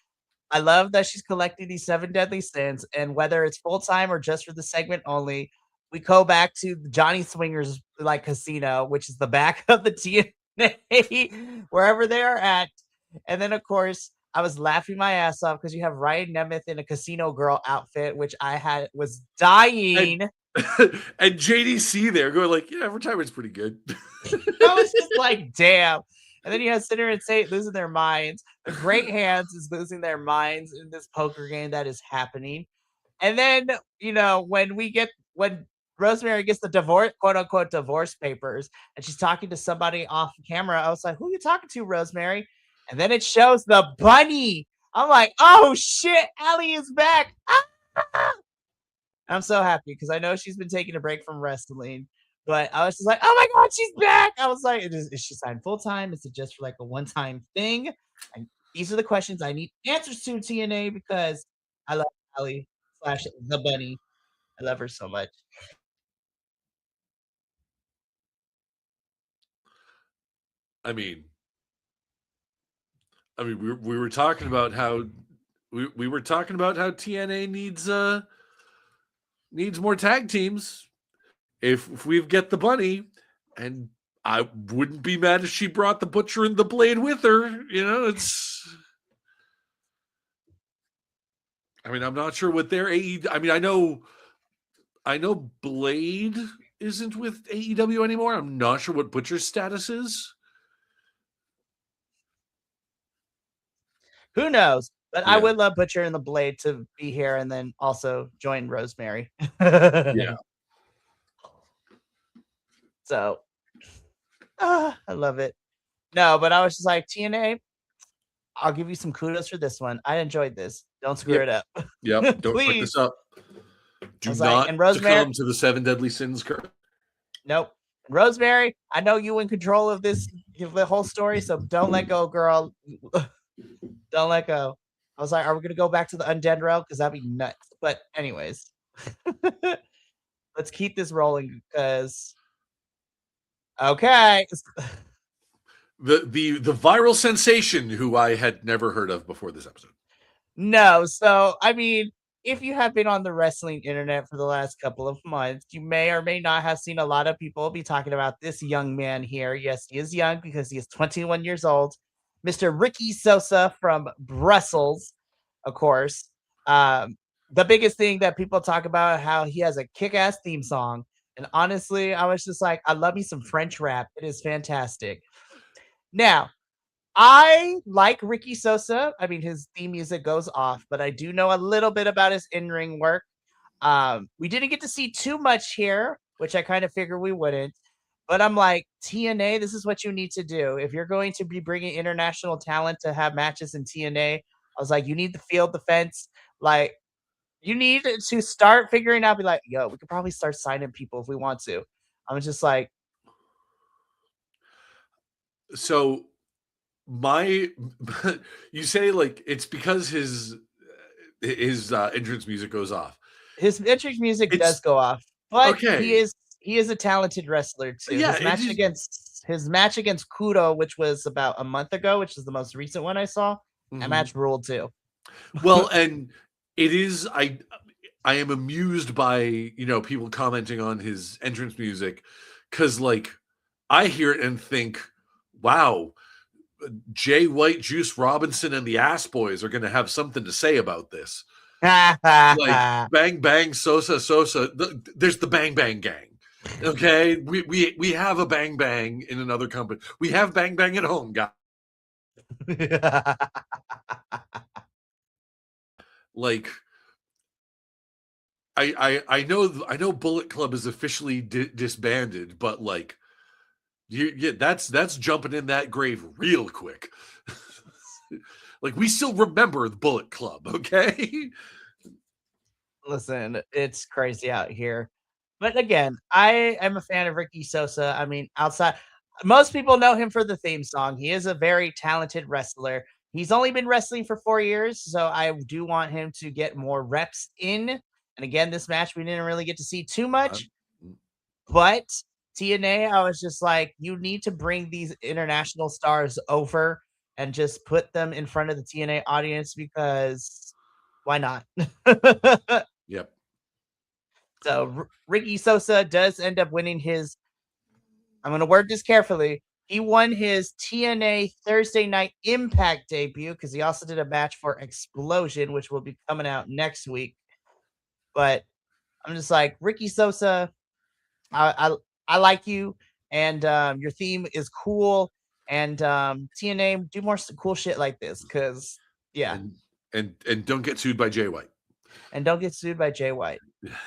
I love that she's collecting these 7 Deadly Sins, and whether it's full time or just for the segment only, we go back to Johnny Swinger's like casino, which is the back of the TNA, wherever they are at. And then, of course, I was laughing my ass off because you have Ryan Nemeth in a casino girl outfit, which I was dying. And JDC there going like, yeah, retirement's pretty good. I was just like, damn. And then you have Sinner and Saint losing their minds. The Great Hands is losing their minds in this poker game that is happening. And then, when Rosemary gets the divorce, quote unquote, divorce papers, and she's talking to somebody off camera, I was like, who are you talking to, Rosemary? And then it shows the bunny. I'm like, oh shit, Allie is back. I'm so happy because I know she's been taking a break from wrestling. But I was just like, oh my God, she's back. I was like, is she signed full time? Is it just for like a one-time thing? And these are the questions I need answers to, TNA, because I love Allie / the bunny. I love her so much. I mean, we were talking about how TNA needs more tag teams. If we get the bunny, and I wouldn't be mad if she brought the Butcher and the Blade with her. I'm not sure what their AEW. I know Blade isn't with AEW anymore. I'm not sure what Butcher's status is. Who knows? But yeah. I would love Butcher and the Blade to be here and then also join Rosemary. Yeah. So, I love it. No, but I was just like, TNA, I'll give you some kudos for this one. I enjoyed this. Don't screw it up. Yep. Don't fuck this up. Do not succumb to the 7 Deadly Sins curse. Nope. Rosemary, I know you in control of the whole story, so don't let go, girl. Don't let go. I was like, are we going to go back to the undead route? Because that'd be nuts. But anyways, let's keep this rolling because... Okay. The viral sensation who I had never heard of before this episode. No. So, if you have been on the wrestling internet for the last couple of months, you may or may not have seen a lot of people be talking about this young man here. Yes, he is young because he is 21 years old. Mr. Ricky Sosa from Brussels, of course. The biggest thing that people talk about how he has a kick-ass theme song. And honestly, I was just like, I love me some French rap. It is fantastic. Now, I like Ricky Sosa. I mean, his theme music goes off, but I do know a little bit about his in-ring work. We didn't get to see too much here, which I kind of figured we wouldn't. But I'm like, TNA, this is what you need to do. If you're going to be bringing international talent to have matches in TNA, I was like, you need to field the fence. Like, you need to start figuring out, be like, yo, we could probably start signing people if we want to. I was just like, So my you say like it's because his entrance music goes off. his entrance music does It's go off, but okay. he is a talented wrestler too. Yeah, it is. His match against Kudo, which was about a month ago, which is the most recent one I saw. That Mhm. match ruled too. Well, and it is I am amused by, people commenting on his entrance music cuz like I hear it and think, "Wow, Jay White, Juice Robinson and the Ass Boys are going to have something to say about this." Like Bang Bang Sosa Sosa, there's the Bang Bang gang. Okay, we have a Bang Bang in another company. We have Bang Bang at home, guys. Like I know Bullet Club is officially disbanded, but like that's jumping in that grave real quick. Like we still remember the Bullet Club, okay? Listen, it's crazy out here. But again, I am a fan of Ricky Sosa. I mean, outside, most people know him for the theme song. He is a very talented wrestler. He's only been wrestling for 4 years, so I do want him to get more reps in. And again, this match we didn't really get to see too Uh, much, but TNA, I was just like, you need to bring these international stars over and just put them in front of the TNA audience because why not? yep. So Ricky Sosa does end up winning his. I'm going to word this carefully. He won his TNA Thursday Night Impact debut because he also did a match for Explosion, which will be coming out next week. But I'm just like, Ricky Sosa, I like you, and your theme is cool. And TNA, do more cool shit like this because, yeah. And don't get sued by Jay White. And don't get sued by Jay White.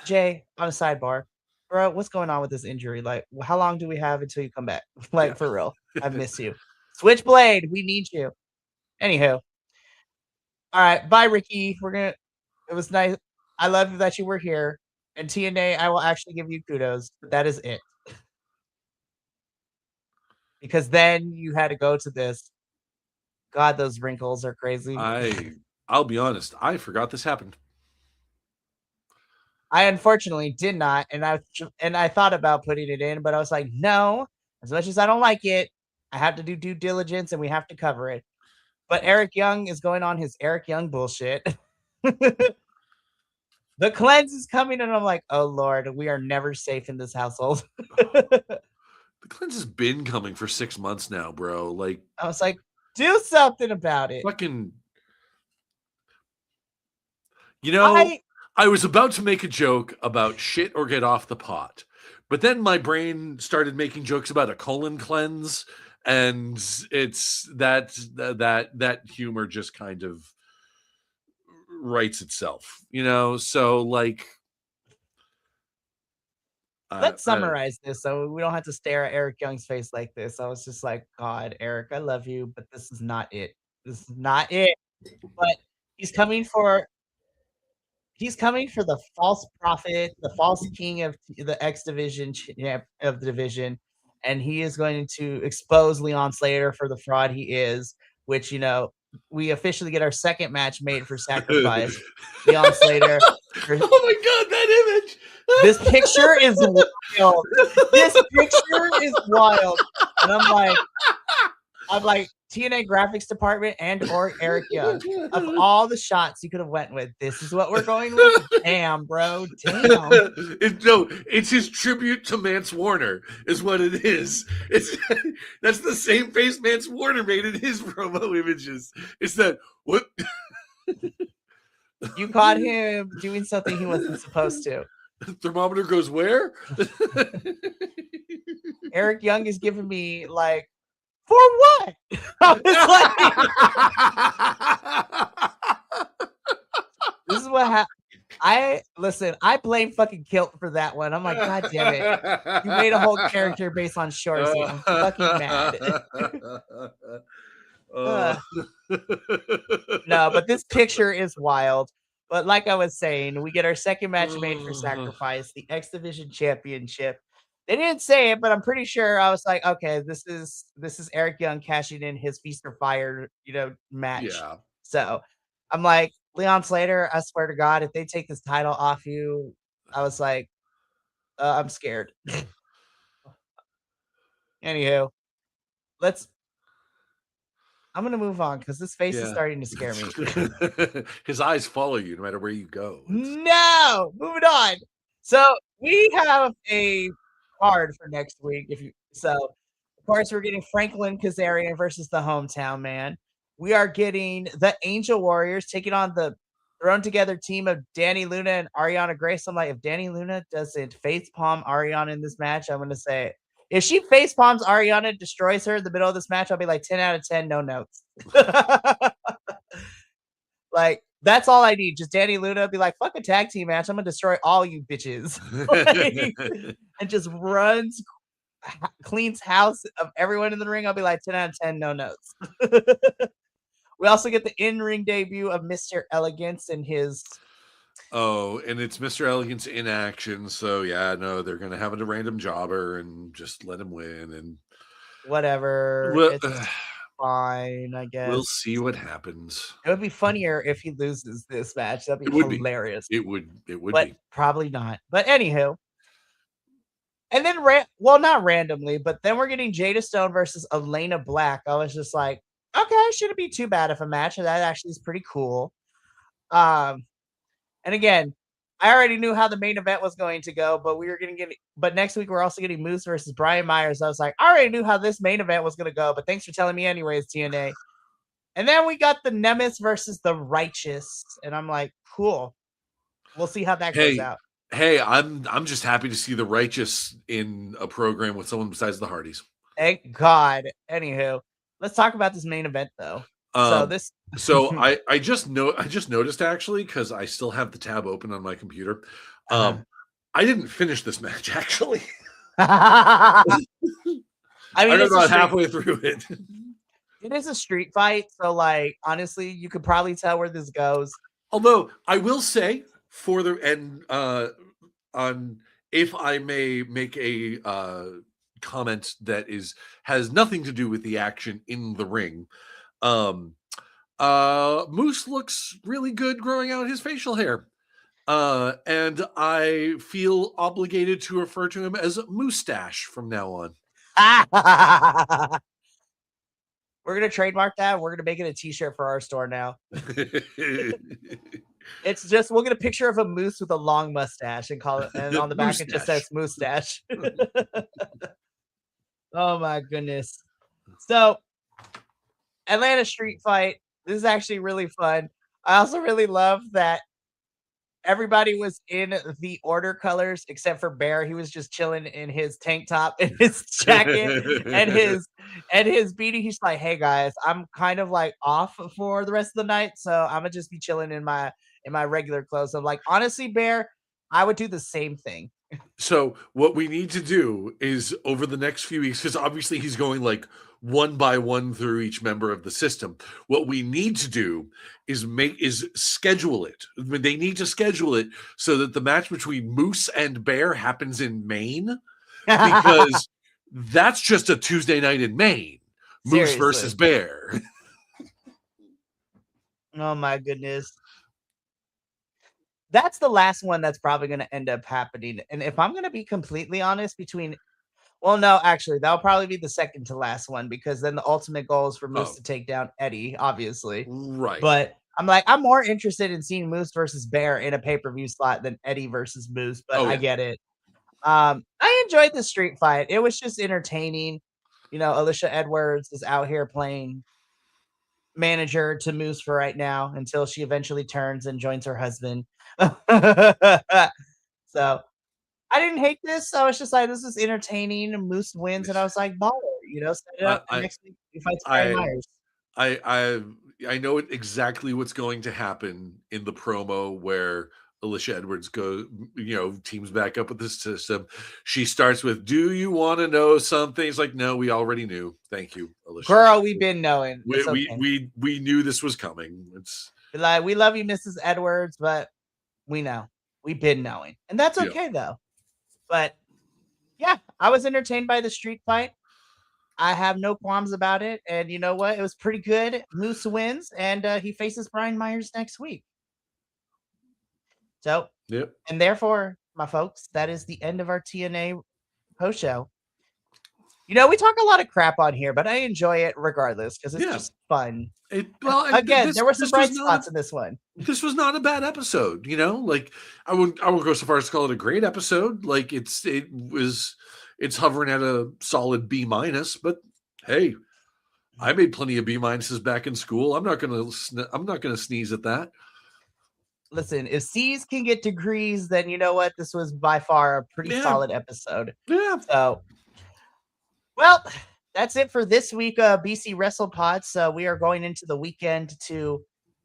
Jay, on a sidebar, bro, what's going on with this injury? Like, how long do we have until you come back? Like, Yeah. for real, I miss you. Switchblade, we need you. Anywho, all right, bye, Ricky. It was nice. I love that you were here. And TNA, I will actually give you kudos, but that is it. Because then you had to go to this. God, those wrinkles are crazy. I'll be honest, I forgot this happened. I unfortunately did not, and I thought about putting it in, but I was like, no. As much as I don't like it, I have to do due diligence, and we have to cover it. But Eric Young is going on his Eric Young bullshit. The cleanse is coming, and I'm like, oh Lord, we are never safe in this household. The cleanse has been coming for 6 months now, bro. Like I was like, do something about it. fucking, I I was about to make a joke about shit or get off the pot, but then my brain started making jokes about a colon cleanse, and it's that humor just kind of writes itself, So like, let's summarize this so we don't have to stare at Eric Young's face like this. I was just like, God, Eric, I love you, but this is not it. This is not it. But he's coming for the false prophet, the false king of the X division of the division, and he is going to expose Leon Slater for the fraud he is. Which we officially get our second match made for Sacrifice. Leon Slater. Oh my god, that image! This picture is wild. This picture is wild, and I'm like, I'm like TNA graphics department and or Eric Young. Of all the shots you could have went with, this is what we're going with. Damn, bro. Damn. It's his tribute to Mance Warner, is what it is. It's that's the same face Mance Warner made in his promo images. It's that what You caught him doing something he wasn't supposed to. thermometer goes where? Eric Young is giving me like, for what? I was like, this is what happened. I blame fucking Kilt for that one. I'm like, God damn it. You made a whole character based on Shorzy. I'm fucking mad. No, but this picture is wild. But like I was saying, we get our second match made for Sacrifice, the X Division Championship. They didn't say it, but I'm pretty sure I was like, okay, this is Eric Young cashing in his Feast or Fire, match. Yeah. So I'm like, Leon Slater, I swear to God, if they take this title off you, I was like, I'm scared. Anywho, I'm gonna move on because this face is starting to scare me. His eyes follow you no matter where you go. No, moving on. So we have a card for next week. Of course, we're getting Franklin Kazarian versus the Hometown Man. We are getting the Angel Warriors taking on the thrown together team of Danny Luna and Ariana Grace. I'm like, if Danny Luna doesn't facepalm Ariana in this match, I'm going to say it. If she facepalms Ariana, destroys her in the middle of this match, I'll be like 10 out of 10, no notes. Like, that's all I need. Just Danny Luna be like, fuck a tag team match. I'm going to destroy all you bitches. And just cleans house of everyone in the ring. I'll be like 10 out of 10, no notes. We also get the in-ring debut of Mr. Elegance and his... Oh, and it's Mr. Elegance in action. So, yeah, no, they're going to have a random jobber and just let him win. And whatever. It's fine, I guess. We'll see what happens. It would be funnier if he loses this match. That'd be hilarious. It would but be. Probably not. But anywho. And then, not randomly, but then we're getting Jada Stone versus Elena Black. I was just like, okay, shouldn't be too bad of a match. That actually is pretty cool. And again, I already knew how the main event was going to go, but next week we're also getting Moose versus Brian Myers. I was like, I already knew how this main event was going to go, but thanks for telling me anyways, TNA. And then we got the Nemesis versus the Righteous, and I'm like, cool. We'll see how that goes out. Hey, I'm just happy to see the Righteous in a program with someone besides the Hardys. Thank God. Anywho, let's talk about this main event though. So I just noticed actually, because I still have the tab open on my computer. I didn't finish this match actually. I got about halfway through it. It is a street fight, so like honestly, you could probably tell where this goes. Although I will say, if I may make a comment that has nothing to do with the action in the ring. Moose looks really good growing out his facial hair. And I feel obligated to refer to him as Moustache from now on. We're going to trademark that. We're going to make it a t-shirt for our store now. It's just, we'll get a picture of a moose with a long mustache and call it, and on the back it just says Moustache. Oh my goodness. So Atlanta street fight. This is actually really fun. I also really love that everybody was in the Order colors except for Bear. He was just chilling in his tank top and his jacket and his beanie. He's like, hey guys, I'm kind of like off for the rest of the night, so I'm gonna just be chilling in my regular clothes. I'm like, honestly, Bear, I would do the same thing. So what we need to do is over the next few weeks, because obviously he's going like one by one through each member of the system. What we need to do is schedule it. They need to schedule it so that the match between Moose and Bear happens in Maine, because that's just a Tuesday night in Maine. Seriously. Moose versus Bear. Oh my goodness. That's the last one that's probably going to end up happening. And if I'm going to be completely honest, Well, no, actually, that'll probably be the second to last one because then the ultimate goal is for Moose Oh, to take down Eddie, obviously. right. But I'm more interested in seeing Moose versus Bear in a pay-per-view slot than Eddie versus Moose, but Oh, I yeah. get it. I enjoyed the street fight. It was just entertaining. Alicia Edwards is out here playing manager to Moose for right now until she eventually turns and joins her husband. So I didn't hate this. I was just like, this is entertaining. Moose wins, and I was like, baller, set it up. And I next week he fights Brian I Myers. I I I know exactly what's going to happen in the promo where Alicia Edwards teams back up with the system. She starts with, "Do you want to know something?" It's like, "No, we already knew. Thank you, Alicia. Girl, we've been knowing. We It's we okay. we knew this was coming." It's Like, we love you, Mrs. Edwards, but we know. We've been knowing. And that's yeah. okay though. But yeah, I was entertained by the street fight. I have no qualms about it. And you know what? It was pretty good. Moose wins, and he faces Brian Myers next week. So, Yep. and therefore, my folks, that is the end of our TNA post show. We talk a lot of crap on here, but I enjoy it regardless because it's Yeah. just fun. Again, there were some bright spots in this one. This was not a bad episode, Like I won't go so far as to call it a great episode. Like it's hovering at a solid B-, but hey, I made plenty of B-minuses back in school. I'm not gonna sneeze at that. Listen, if C's can get degrees, then you know what? This was by far a pretty solid episode. Yeah. So, well, that's it for this week, BC WrestlePod. So we are going into the weekend to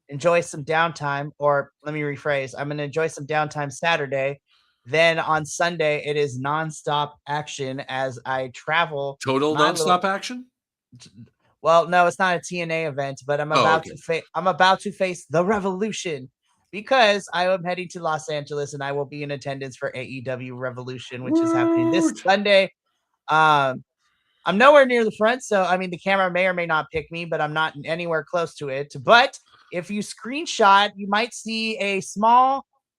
enjoy some downtime, or let me rephrase, I'm going to enjoy some downtime Saturday. Then on Sunday, it is nonstop action as I travel. Total nonstop action? Well, no, it's not a TNA event, but I'm about to face the Revolution because I am heading to Los Angeles and I will be in attendance for AEW Revolution, which is happening this Sunday. I'm nowhere near the front, so the camera may or may not pick me, but I'm not anywhere close to it. But if you screenshot, you might see you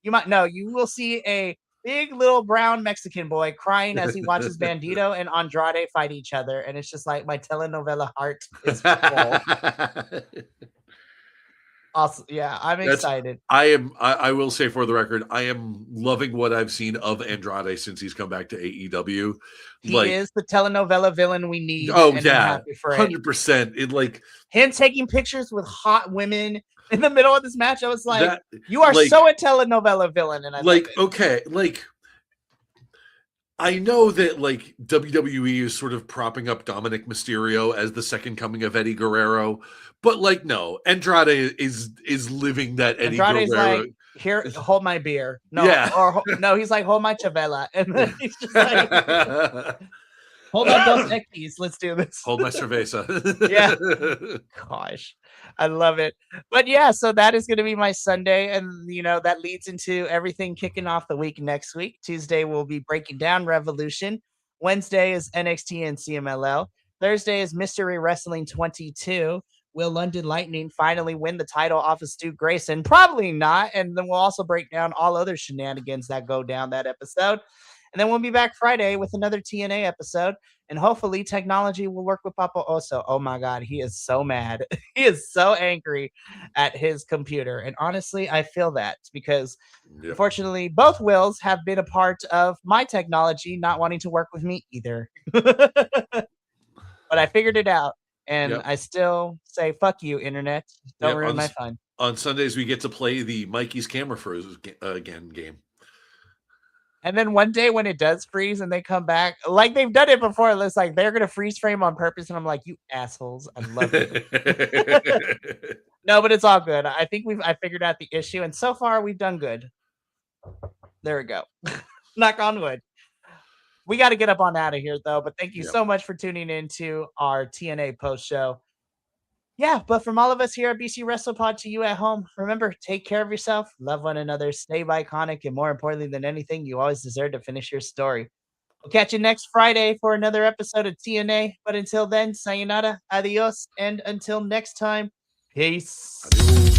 will see a big little brown Mexican boy crying as he watches Bandito and Andrade fight each other, and it's just like my telenovela heart is full. Awesome. Yeah, I'm excited. I will say for the record, I am loving what I've seen of Andrade since he's come back to AEW. He is the telenovela villain we need. Oh yeah, 100%. It like him taking pictures with hot women in the middle of this match. I was like, you are so a telenovela villain, and I like okay, like I know that like WWE is sort of propping up Dominic Mysterio as the second coming of Eddie Guerrero, but like no, Andrade is living that Eddie Andrade's Guerrero. Like, here, hold my beer. No, yeah. No, he's like, hold my Chavela, and then he's just like, hold on, Dos Equis. Let's do this. Hold my cerveza. Yeah. Gosh, I love it. But yeah, so that is going to be my Sunday, and that leads into everything kicking off the week next week. Tuesday we'll be breaking down Revolution. Wednesday is NXT and CMLL. Thursday is Mystery Wrestling 22. Will London Lightning finally win the title off of Stu Grayson? Probably not. And then we'll also break down all other shenanigans that go down that episode. And then we'll be back Friday with another TNA episode. And hopefully technology will work with Papa Oso. Oh my God, he is so mad. He is so angry at his computer. And honestly, I feel that because unfortunately, both Wills have been a part of my technology not wanting to work with me either. But I figured it out. And I still say, fuck you, internet. Don't ruin my fun. On Sundays, we get to play the Mikey's camera froze again game. And then one day when it does freeze and they come back, like they've done it before, it's like they're going to freeze frame on purpose. And I'm like, you assholes. I love it. No, but it's all good. I think I figured out the issue. And so far, we've done good. There we go. Knock on wood. We got to get up on out of here, though. But thank you so much for tuning into our TNA post show. Yeah, but from all of us here at BC WrestlePod to you at home, remember, take care of yourself, love one another, stay iconic, and more importantly than anything, you always deserve to finish your story. We'll catch you next Friday for another episode of TNA. But until then, sayonara, adios, and until next time, peace. Adios.